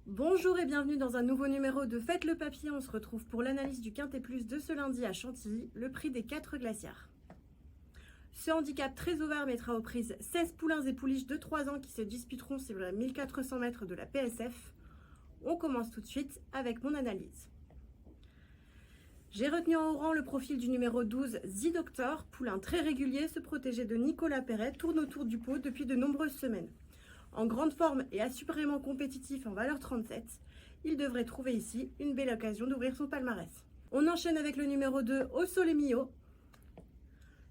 Bonjour et bienvenue dans un nouveau numéro de Faites le papier. On se retrouve pour l'analyse du Quintet Plus de ce lundi à Chantilly, le prix des 4 glacières. Ce handicap très ouvert mettra aux prises 16 poulains et pouliches de 3 ans qui se disputeront sur les 1400 mètres de la PSF. On commence tout de suite avec mon analyse. J'ai retenu en haut rang le profil du numéro 12, The Doctor, poulain très régulier, se protéger de Nicolas Perret, tourne autour du pot depuis de nombreuses semaines. En grande forme et assurément compétitif en valeur 37, il devrait trouver ici une belle occasion d'ouvrir son palmarès. On enchaîne avec le numéro 2, Au Sole Mio.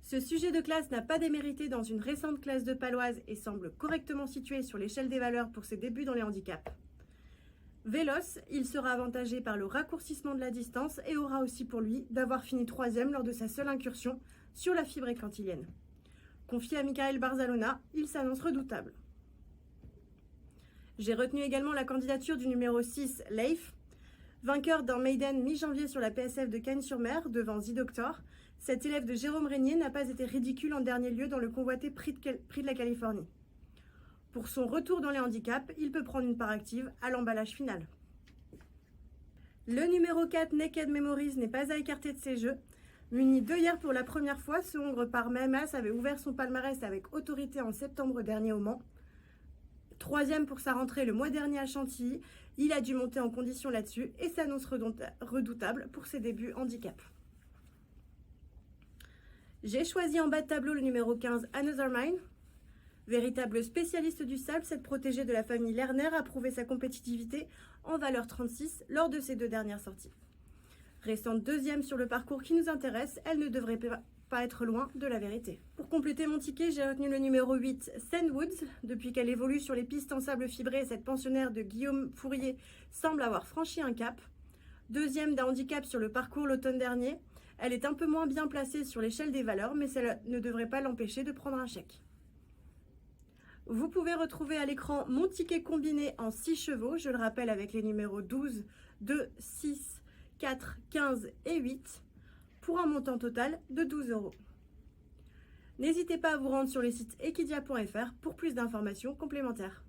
Ce sujet de classe n'a pas démérité dans une récente classe de paloise et semble correctement situé sur l'échelle des valeurs pour ses débuts dans les handicaps. Véloce, il sera avantagé par le raccourcissement de la distance et aura aussi pour lui d'avoir fini 3e lors de sa seule incursion sur la fibre équantilienne. Confié à Michael Barzalona, il s'annonce redoutable. J'ai retenu également la candidature du numéro 6, Leif. Vainqueur d'un maiden mi-janvier sur la PSF de Cagnes-sur-Mer devant The Doctor, cet élève de Jérôme Régnier n'a pas été ridicule en dernier lieu dans le convoité prix de la Californie. Pour son retour dans les handicaps, il peut prendre une part active à l'emballage final. Le numéro 4, Naked Memories, n'est pas à écarter de ses jeux. Muni d'œillères pour la première fois, ce hongre par Memas avait ouvert son palmarès avec autorité en septembre dernier au Mans. 3e pour sa rentrée le mois dernier à Chantilly, il a dû monter en condition là-dessus et s'annonce redoutable pour ses débuts handicap. J'ai choisi en bas de tableau le numéro 15, Another Mine. Véritable spécialiste du sable, cette protégée de la famille Lerner a prouvé sa compétitivité en valeur 36 lors de ses 2 dernières sorties. Restant 2e sur le parcours qui nous intéresse, elle ne devrait pas être loin de la vérité. Pour compléter mon ticket, j'ai retenu le numéro 8, Sandwoods. Depuis qu'elle évolue sur les pistes en sable fibré, cette pensionnaire de Guillaume Fourier semble avoir franchi un cap. 2e d'un handicap sur le parcours l'automne dernier, elle est un peu moins bien placée sur l'échelle des valeurs, mais cela ne devrait pas l'empêcher de prendre un chèque. Vous pouvez retrouver à l'écran mon ticket combiné en 6 chevaux, je le rappelle avec les numéros 12, 2, 6, 4, 15 et 8, pour un montant total de 12 €. N'hésitez pas à vous rendre sur le site equidia.fr pour plus d'informations complémentaires.